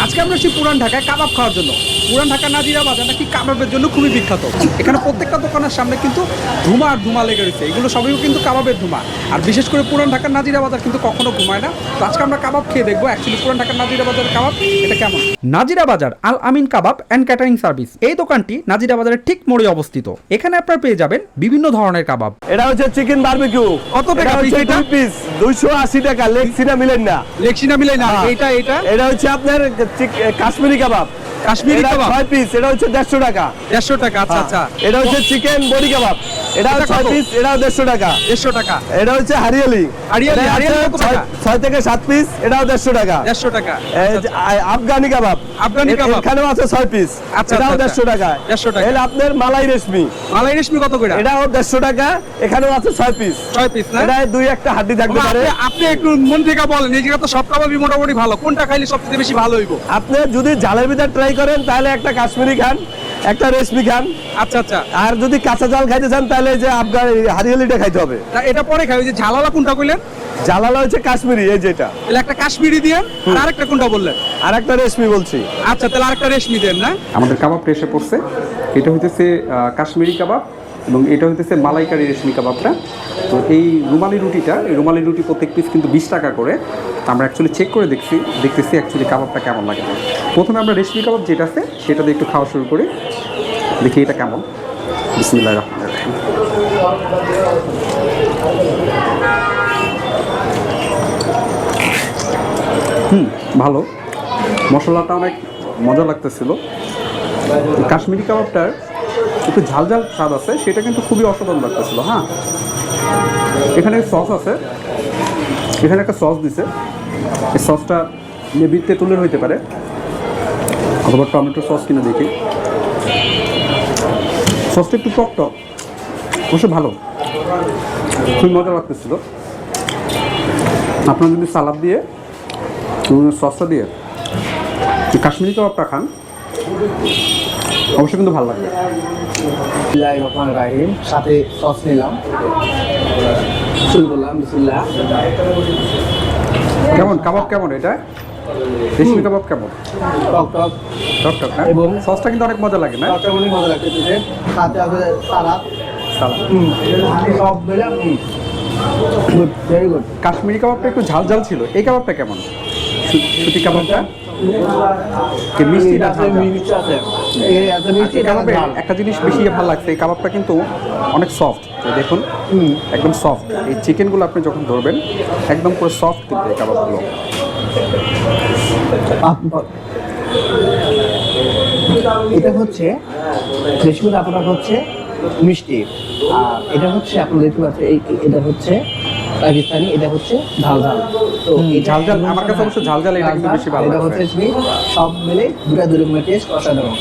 আজকে আমরা আসছি পুরান ঢাকায় কাবাব খাওয়ার জন্য। পুরান ঢাকার নাজিরা বাজার নাকি কাবাবের জন্য খুবই বিখ্যাত। এখানে প্রত্যেকটা দোকানের সামনে কিন্তু ধুমা আর ধুমা লেগে রয়েছে, এগুলো সবই কিন্তু কাবাবের ধুমা। আর বিশেষ করে পুরান ঢাকার নাজিরা বাজার কিন্তু কখনো ঘুমায় না। তো আজকে আমরা কাবাব খেয়ে দেখবো অ্যাকচুয়ালি পুরান ঢাকার নাজিরা বাজারের কাবাব এটা কেমন। নাজিরা বাজার আল আমিন কাবাব অ্যান্ড ক্যাটারিং সার্ভিস, এই দোকানটি নাজিরা বাজারের ঠিক মোড়ে অবস্থিত। এখানে আপনারা পেয়ে যাবেন বিভিন্ন ধরনের কাবাব। এটা হচ্ছে চিকেন বারবিকিউ। কত টাকা পিস এটা? পিস 280 টাকা। লেগসিনা মিলেন না, লেগসিনা মিলে না। এটা হচ্ছে আপনার কাশ্মীরি কাবাব। কাশ্মীরি কাবাব 6 পিস, এটা হচ্ছে 150 টাকা। 150 টাকা। আচ্ছা আচ্ছা। এটা হচ্ছে চিকেন বডি কাবাব, এটাও 6 পিস, এটাও 150 টাকা। 150 টাকা। এটা হচ্ছে হারিয়ালি কত টাকা? 6 থেকে 7 পিস, এটাও 150 টাকা। 150 টাকা। আফগানি কাবাব, এখানেও আছে 6 পিস, এটাও 150 টাকা। 150 টাকা। এটা আপনার মালাই রেশমি কত করে? এটাও 150 টাকা, এখানেও আছে 6 পিস। 6 পিস না? এটা দুই একটা হাড্ডি থাকতে পারে। আপনি একটু মন থেকে বলেন, এই জায়গা তো সব কাবাবই মোটামুটি ভালো, কোনটা খাইলে সবচেয়ে বেশি ভালো হইব? আপনি যদি ঝালের ভিতর ট্রাই করেন তাহলে একটা কাশ্মীরি খান, একটা রেশমি খান। আচ্ছা আচ্ছা। আর যদি কাঁচা জাল খাইতে চান তাহলে যে আপনার হারিয়ালিটা খাইতে হবে। এটা পরে খাই। ওই যে ঝালালা কোনটা কইলেন? জালালা হচ্ছে কাশ্মীরি, এই যেটা। তাহলে একটা কাশ্মীরি দিয়েন, আর আরেকটা কোনটা বললেন? আর একটা রেশমি বলছি। আচ্ছা, তাহলে আরেকটা রেশমি দেন না। আমাদের কাবাবটা এসে পড়ছে। এটা হইতেছে কাশ্মীরি কাবাব এবং এটা হইতেছে মালাইকারি রেশমি কাবাবটা। তো এই রুমালি রুটিটা, এই রুমালি রুটি প্রত্যেক পিস কিন্তু 20 টাকা করে। আমরা অ্যাকচুয়ালি চেক করে দেখতেছি অ্যাকচুয়ালি কাবাবটা কেমন লাগে। প্রথমে আমরা রেশমি কাবাব যেটা আছে সেটা দিয়ে একটু খাওয়া শুরু করি, দেখি এটা কেমন। বিসমিল্লাহির রহমানির রহিম। ভালো, মশলাটা অনেক মজা লাগতেছিল। কাশ্মীরি কাবাবটার একটু ঝাল ঝাল স্বাদ আছে, সেটা কিন্তু খুবই অসাধারণ লাগতেছিল। হ্যাঁ, এখানে সস আছে, এখানে একটা সস দিছে। এই সসটা মেবি তেঁতুলের হইতে পারে অথবা টমেটো সস কিনে দেখি। সসটা একটু টক টক, অবশ্য ভালো, খুবই মজা লাগতেছিল। আপনারা যদি সালাদ দিয়ে সসটা দিয়ে কাশ্মীরি কাবাবটা খান অবশ্যই কিন্তু ভালো লাগবে। সাথে সস নিলাম, শুরু করলাম। বিসমিল্লাহ। কেমন কাবাব? কেমন এটা? রেশমি কাবাব কেমন? টক টক টক টক না? এবং সসটা কিন্তু অনেক মজা লাগে না? টকটা অনেক মজা লাগতেছে। সাথে আছে সালাদ। সব মিলে গুড, ভেরি গুড। কাশ্মীরি কাবাবটা একটু ঝাল ঝাল ছিল, এই কাবাবটা কেমন? সুতি কাবাবটা কি মিষ্টি না ঝাল ঝাল? মিষ্টি আছে, এই কাবাবে একটা জিনিস বেশি ভালো লাগছে, এই কাবাবটা কিন্তু অনেক সফট। দেখুন, একদম সফট। এই চিকেনগুলো আপনি যখন ধরবেন একদম পুরো সফট কিন্তু এই কাবাবগুলো। এটা হচ্ছে রেশমিটা আপনার হচ্ছে মিষ্টি, আর এটা হচ্ছে আপনার দেখতে পাচ্ছেন এটা হচ্ছে পাকিস্তানি, এটা হচ্ছে ঝাল ঝাল। তো ঝাল ঝাল আমার কাছে অবশ্য ঝাল ঝাল এটা কিন্তু বেশি ভালো এটা লাগছে। হচ্ছে সব মিলে দুটা দুই রকমের টেস্ট অসাধারণ।